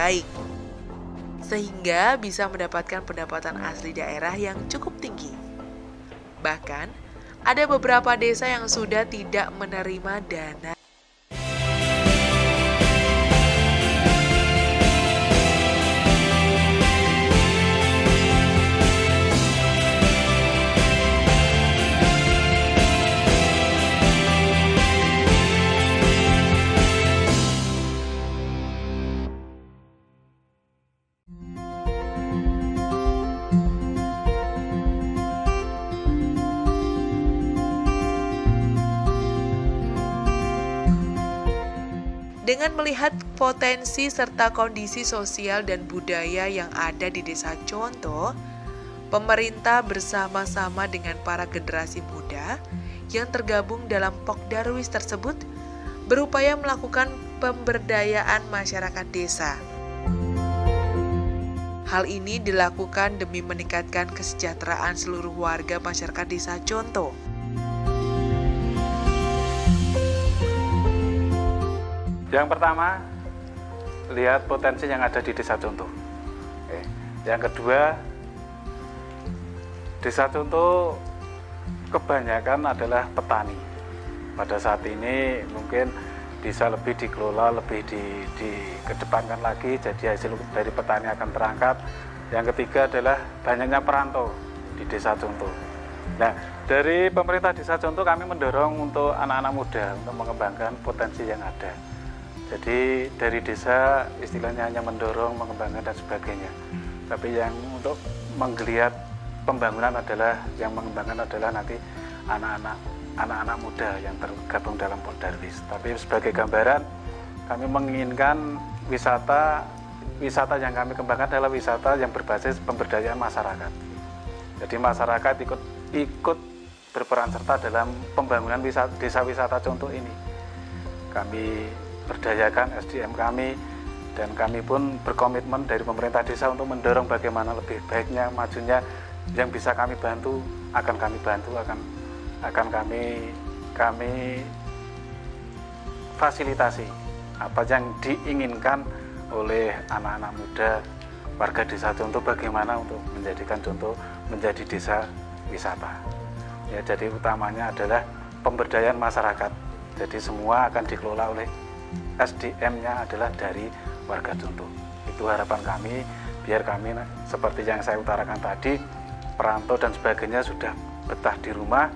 baik, sehingga bisa mendapatkan pendapatan asli daerah yang cukup tinggi. Bahkan, ada beberapa desa yang sudah tidak menerima dana. Dengan melihat potensi serta kondisi sosial dan budaya yang ada di Desa Conto, pemerintah bersama-sama dengan para generasi muda yang tergabung dalam Pokdarwis tersebut berupaya melakukan pemberdayaan masyarakat desa. Hal ini dilakukan demi meningkatkan kesejahteraan seluruh warga masyarakat Desa Conto. Yang pertama, lihat potensi yang ada di Desa Conto. Yang kedua, Desa Conto kebanyakan adalah petani. Pada saat ini mungkin bisa lebih dikelola, lebih dikedepankan lagi, jadi hasil dari petani akan terangkat. Yang ketiga adalah banyaknya perantau di Desa Conto. Nah, dari pemerintah Desa Conto kami mendorong untuk anak-anak muda untuk mengembangkan potensi yang ada. Jadi dari desa istilahnya hanya mendorong, mengembangkan dan sebagainya. Tapi yang untuk menggeliat pembangunan adalah, yang mengembangkan adalah nanti anak-anak muda yang tergabung dalam Pokdarwis. Tapi sebagai gambaran, kami menginginkan wisata yang kami kembangkan adalah wisata yang berbasis pemberdayaan masyarakat. Jadi masyarakat ikut berperan serta dalam pembangunan desa wisata Conto ini. Kami berdayakan SDM kami, dan kami pun berkomitmen dari pemerintah desa untuk mendorong bagaimana lebih baiknya, majunya, yang bisa kami bantu akan kami bantu, akan kami fasilitasi apa yang diinginkan oleh anak-anak muda warga Desa Conto, bagaimana untuk menjadikan Conto menjadi desa wisata. Ya, jadi utamanya adalah pemberdayaan masyarakat. Jadi semua akan dikelola oleh SDM-nya adalah dari warga Conto. Itu harapan kami, biar kami seperti yang saya utarakan tadi, perantau dan sebagainya sudah betah di rumah,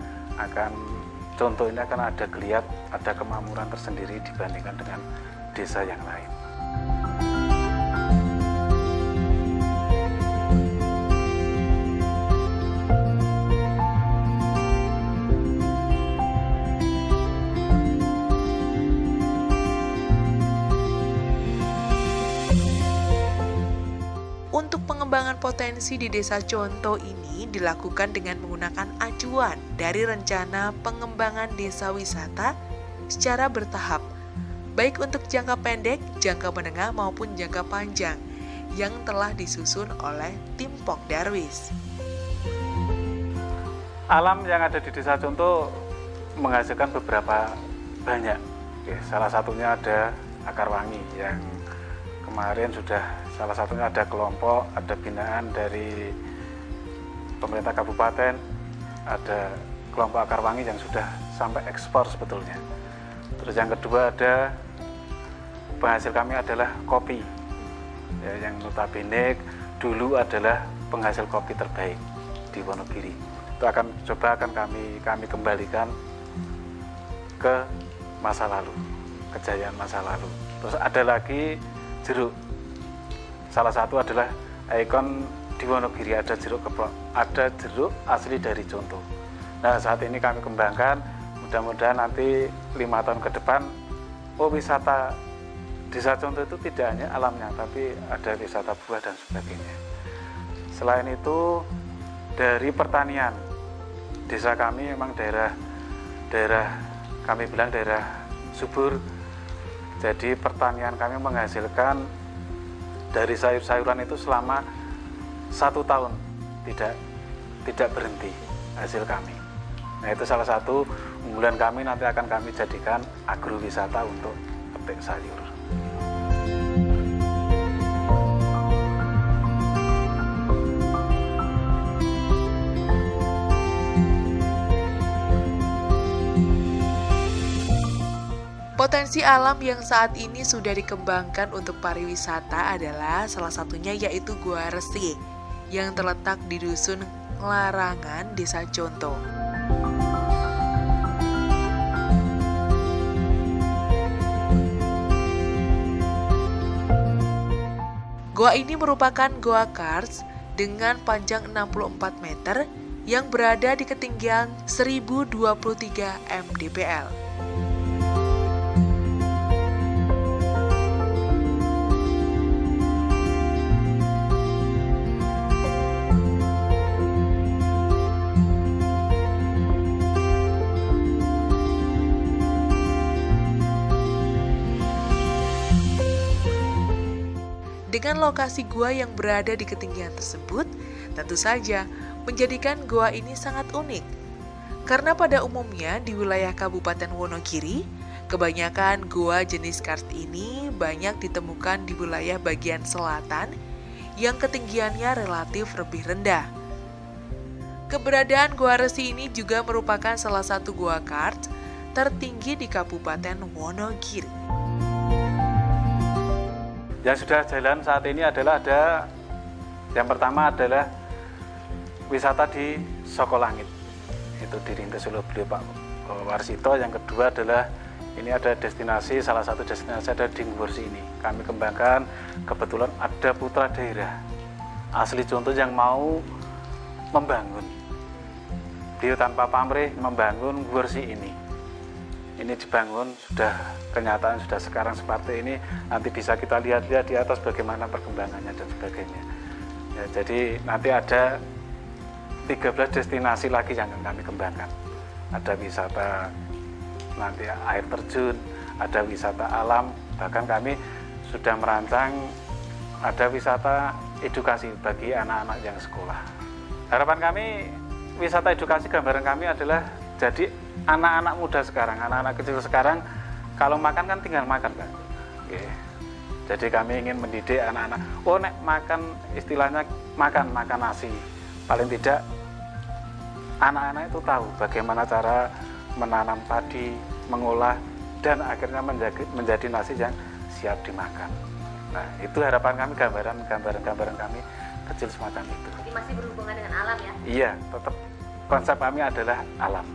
Conto ini akan ada geliat, ada kemakmuran tersendiri dibandingkan dengan desa yang lain. Untuk pengembangan potensi di Desa Conto ini dilakukan dengan menggunakan acuan dari rencana pengembangan desa wisata secara bertahap, baik untuk jangka pendek, jangka menengah maupun jangka panjang yang telah disusun oleh tim Pokdarwis. Alam yang ada di Desa Conto menghasilkan beberapa banyak. Salah satunya ada akar wangi yang kemarin sudah, salah satunya ada kelompok, ada binaan dari pemerintah kabupaten, ada kelompok akar wangi yang sudah sampai ekspor sebetulnya. Terus yang kedua ada penghasil kami adalah kopi, ya, yang notabene dulu adalah penghasil kopi terbaik di Wonogiri. Itu akan kami kembalikan ke masa lalu, kejayaan masa lalu. Terus ada lagi jeruk. Salah satu adalah ikon di Wonogiri, ada jeruk keprok, ada jeruk asli dari Conto. Nah, saat ini kami kembangkan, mudah-mudahan nanti 5 tahun ke depan, wisata Desa Conto itu tidak hanya alamnya, tapi ada wisata buah dan sebagainya. Selain itu, dari pertanian, desa kami memang daerah kami bilang daerah subur. Jadi pertanian kami menghasilkan dari sayur-sayuran itu selama 1 tahun tidak berhenti hasil kami. Nah, itu salah satu unggulan kami, nanti akan kami jadikan agrowisata untuk petik sayur. Potensi alam yang saat ini sudah dikembangkan untuk pariwisata adalah salah satunya yaitu Gua Resi yang terletak di Dusun Larangan, Desa Conto. Goa ini merupakan goa karst dengan panjang 64 meter yang berada di ketinggian 1023 mdpl. Dengan lokasi gua yang berada di ketinggian tersebut, tentu saja menjadikan gua ini sangat unik. Karena pada umumnya di wilayah Kabupaten Wonogiri, kebanyakan gua jenis karst ini banyak ditemukan di wilayah bagian selatan yang ketinggiannya relatif lebih rendah. Keberadaan Gua Resi ini juga merupakan salah satu gua karst tertinggi di Kabupaten Wonogiri. Yang sudah jalan saat ini adalah yang pertama adalah wisata di Sokolangit, itu dirintis oleh beliau Pak Warsito. Yang kedua adalah ini ada destinasi, salah satu destinasi ada di Ngursi ini. Kami kembangkan, kebetulan ada putra daerah asli Conto yang mau membangun, beliau tanpa pamrih membangun Ngursi ini. Ini dibangun, sudah kenyataan sudah sekarang seperti ini. Nanti bisa kita lihat-lihat di atas bagaimana perkembangannya dan sebagainya. Ya, jadi nanti ada 13 destinasi lagi yang akan kami kembangkan. Ada wisata nanti air terjun, ada wisata alam, bahkan kami sudah merancang ada wisata edukasi bagi anak-anak yang sekolah. Harapan kami wisata edukasi, gambaran kami adalah jadi anak-anak muda sekarang, anak-anak kecil sekarang kalau makan kan tinggal makan, Pak. Oke. Jadi kami ingin mendidik anak-anak, nek makan istilahnya makan nasi. Paling tidak anak-anak itu tahu bagaimana cara menanam padi, mengolah, dan akhirnya menjadi nasi yang siap dimakan. Nah, itu harapan kami, gambaran kami kecil semacam itu. Jadi masih berhubungan dengan alam ya? Iya, tetap konsep kami adalah alam.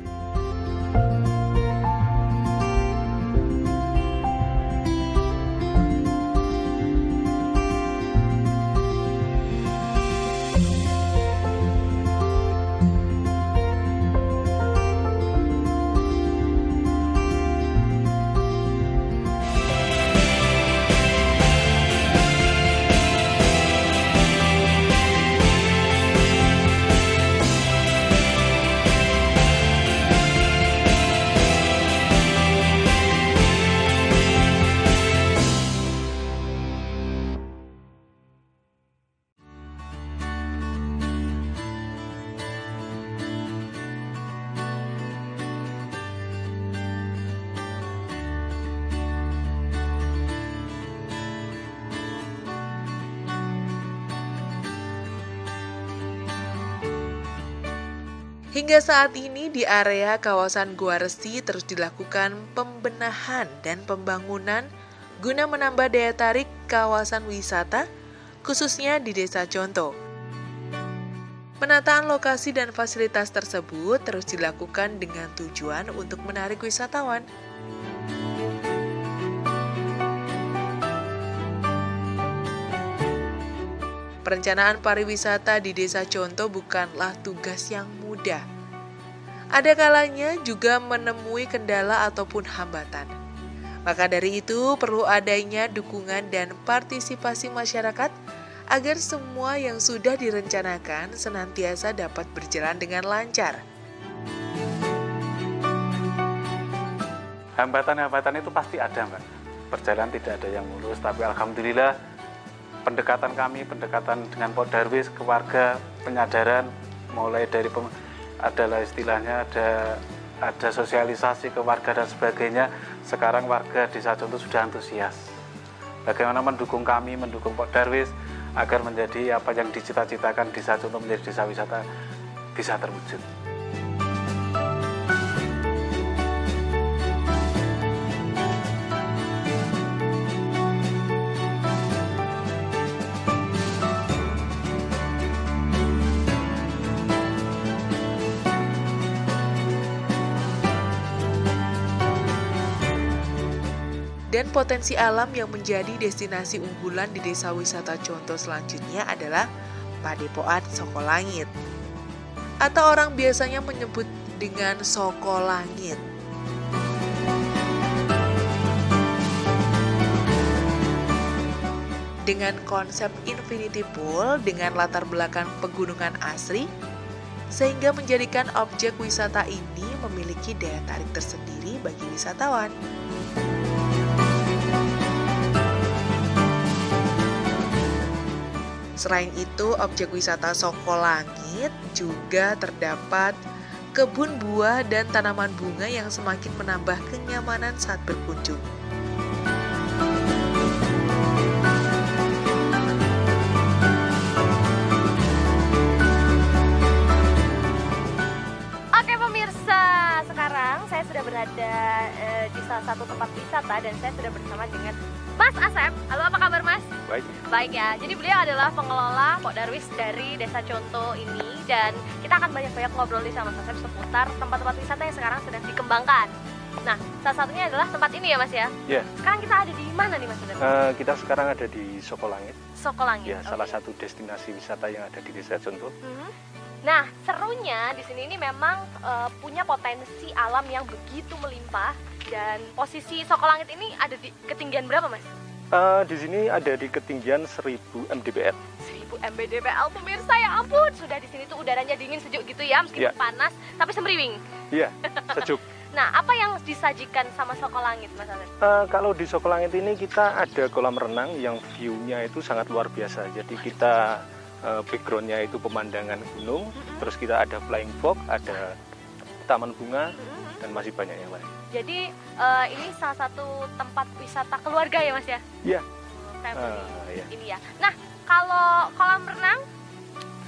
Hingga saat ini di area kawasan Gua Resi terus dilakukan pembenahan dan pembangunan guna menambah daya tarik kawasan wisata, khususnya di Desa Conto. Penataan lokasi dan fasilitas tersebut terus dilakukan dengan tujuan untuk menarik wisatawan. Perencanaan pariwisata di Desa Conto bukanlah tugas yang mudah. Ada kalanya juga menemui kendala ataupun hambatan. Maka dari itu perlu adanya dukungan dan partisipasi masyarakat agar semua yang sudah direncanakan senantiasa dapat berjalan dengan lancar. Hambatan-hambatan itu pasti ada, Mbak. Perjalanan tidak ada yang mulus, tapi alhamdulillah pendekatan kami, pendekatan dengan Pak Darwis ke warga, penyadaran mulai dari adalah istilahnya ada sosialisasi ke warga dan sebagainya. Sekarang warga Desa Conto sudah antusias. Bagaimana mendukung kami, mendukung Pak Darwis agar menjadi apa yang dicita-citakan Desa Conto menjadi desa wisata bisa terwujud. Dan potensi alam yang menjadi destinasi unggulan di desa wisata contoh selanjutnya adalah Padepokan Sokolangit, atau orang biasanya menyebut dengan Sokolangit. Dengan konsep infinity pool dengan latar belakang pegunungan asri, sehingga menjadikan objek wisata ini memiliki daya tarik tersendiri bagi wisatawan. Selain itu, objek wisata Sokolangit juga terdapat kebun buah dan tanaman bunga yang semakin menambah kenyamanan saat berkunjung. Oke pemirsa, sekarang saya sudah berada di salah satu tempat wisata dan saya sudah bersama dengan Mas Asep. Halo, apa kabar Mas? Baik. Baik ya, jadi beliau adalah pengelola Pok Darwis dari Desa Conto ini. Dan kita akan banyak-banyak ngobrol sama Mas Asep seputar tempat-tempat wisata yang sekarang sedang dikembangkan. Nah, salah satunya adalah tempat ini ya Mas ya? Ya. Sekarang kita ada di mana nih Mas Asep? Kita sekarang ada di Sokolangit. Sokolangit. Ya, salah satu destinasi wisata yang ada di Desa Conto. Nah, serunya di sini ini memang punya potensi alam yang begitu melimpah. Dan posisi Sokolangit ini ada di ketinggian berapa Mas? Di sini ada di ketinggian 1000 mdpl. 1000 mdpl pemirsa, ya ampun. Sudah di sini tuh udaranya dingin sejuk gitu ya, meskipun panas tapi semriwing. Iya, sejuk. Nah, apa yang disajikan sama Sokolangit Mas Allen? Kalau di Sokolangit ini kita ada kolam renang yang view-nya itu sangat luar biasa. Jadi kita background-nya itu pemandangan gunung, terus kita ada flying fox, ada taman bunga, dan masih banyak yang lain. Jadi ini salah satu tempat wisata keluarga ya Mas ya? Iya. Family Iya. ini ya. Nah, kalau kolam renang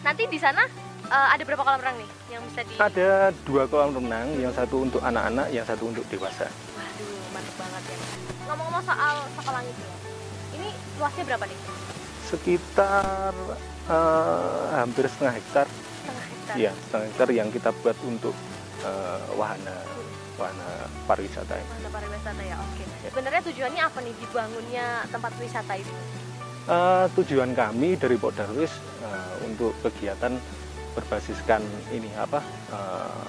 nanti di sana ada berapa kolam renang nih yang bisa di? Ada 2 kolam renang, yang satu untuk anak-anak, yang satu untuk dewasa. Waduh, mantap banget ya. Ngomong-ngomong soal Sokolangit ya, ini luasnya berapa nih? Sekitar hampir setengah hektar. Setengah hektar. Iya, setengah hektar yang kita buat untuk wahana pariwisata. Wahana pariwisata ya, oke. Sebenarnya tujuannya apa nih dibangunnya tempat wisata itu? Tujuan kami dari Pok Darwis untuk kegiatan berbasiskan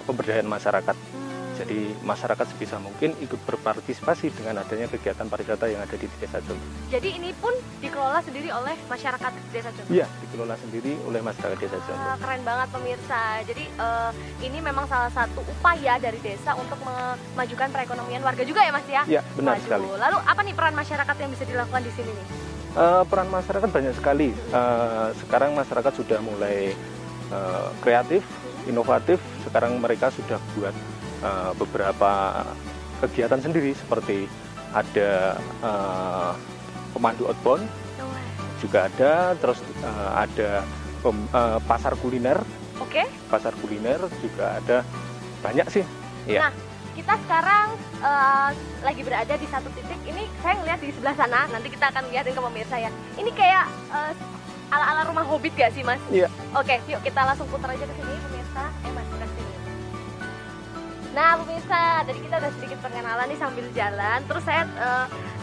pemberdayaan masyarakat. Jadi masyarakat sebisa mungkin ikut berpartisipasi dengan adanya kegiatan pariwisata yang ada di Desa Conto. Jadi ini pun dikelola sendiri oleh masyarakat Desa Conto? Iya, dikelola sendiri oleh masyarakat Desa Conto. Keren banget pemirsa. Jadi ini memang salah satu upaya dari desa untuk memajukan perekonomian warga juga ya Mas ya? Iya, benar sekali. Lalu apa nih peran masyarakat yang bisa dilakukan di sini nih? Peran masyarakat banyak sekali. Sekarang masyarakat sudah mulai kreatif, inovatif. Sekarang mereka sudah buat beberapa kegiatan sendiri, seperti ada pemandu outbound juga ada, terus ada pasar kuliner. Oke. Pasar kuliner juga ada, banyak sih. Ya. Nah, kita sekarang lagi berada di satu titik. Ini saya ngeliat di sebelah sana. Nanti kita akan lihatin ke pemirsa ya. Ini kayak ala-ala rumah hobbit gak sih Mas? Iya. Oke, yuk kita langsung putar aja ke sini pemirsa. Mas, ke sini. Nah pemirsa, tadi kita udah sedikit perkenalan nih sambil jalan. Terus saya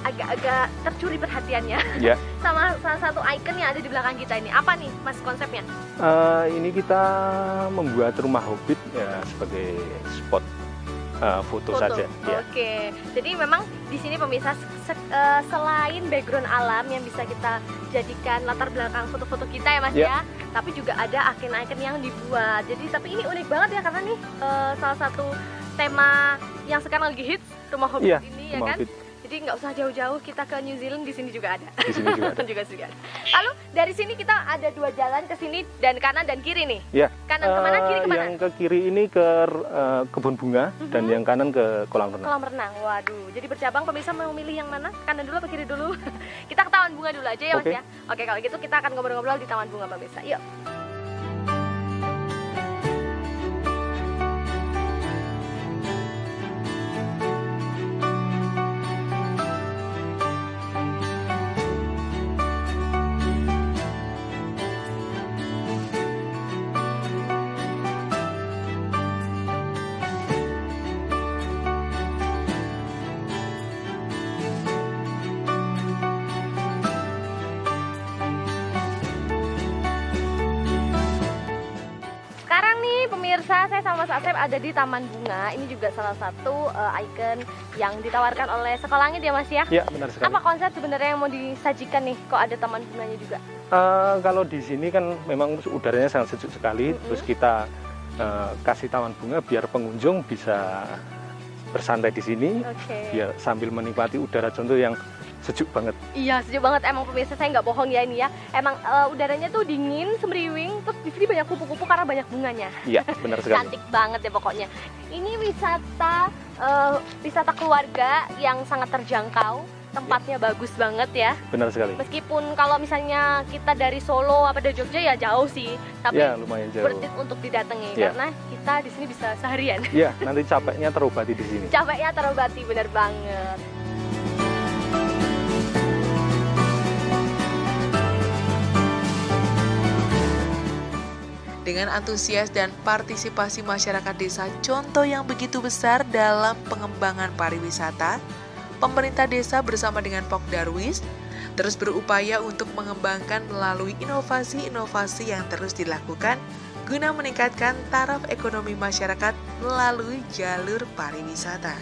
agak-agak tercuri perhatiannya sama salah satu ikon yang ada di belakang kita ini. Apa nih Mas konsepnya? Ini kita membuat rumah hobbit ya sebagai spot foto saja. Oke, jadi memang di sini pemirsa selain background alam yang bisa kita jadikan latar belakang foto-foto kita ya Mas ya, tapi juga ada ikon-ikon yang dibuat. Jadi tapi ini unik banget ya, karena nih salah satu tema yang sekarang lagi hits, rumah hobbit ini ya kan. Hobbit. Jadi nggak usah jauh-jauh, kita ke New Zealand, di sini juga ada. Di sini juga ada. juga ada. Lalu dari sini kita ada 2 jalan ke sini, dan kanan dan kiri nih. Ya. Kanan kemana, kiri kemana? Yang ke kiri ini ke kebun bunga, dan yang kanan ke kolam renang. Kolam renang, waduh. Jadi bercabang, pemirsa mau milih yang mana? Kanan dulu apa kiri dulu? Kita ke taman bunga dulu aja ya Mas ya. Oke, kalau gitu kita akan ngobrol-ngobrol di taman bunga pemirsa. Yuk. Mas Asep ada di Taman Bunga. Ini juga salah satu ikon yang ditawarkan oleh Sekolah Langit ya Mas ya? Iya, benar sekali. Apa konsep sebenarnya yang mau disajikan nih kok ada taman bunganya juga? Kalau di sini kan memang udaranya sangat sejuk sekali, terus kita kasih taman bunga biar pengunjung bisa bersantai di sini, biar sambil menikmati udara contoh yang sejuk banget. Iya, sejuk banget emang pemirsa, saya nggak bohong ya ini ya. Emang udaranya tuh dingin, semriwing, terus di sini banyak kupu-kupu karena banyak bunganya. Iya, benar sekali. Cantik banget ya pokoknya. Ini wisata keluarga yang sangat terjangkau. Tempatnya bagus banget ya. Benar sekali. Meskipun kalau misalnya kita dari Solo apa dari Jogja ya jauh sih, tapi ya, lumayan jauh. worth it untuk didatangi karena kita di sini bisa seharian. Iya, nanti capeknya terobati di sini. Capeknya terobati, bener banget. Dengan antusias dan partisipasi masyarakat desa Conto yang begitu besar dalam pengembangan pariwisata, pemerintah desa bersama dengan Pok Darwis terus berupaya untuk mengembangkan melalui inovasi-inovasi yang terus dilakukan guna meningkatkan taraf ekonomi masyarakat melalui jalur pariwisata.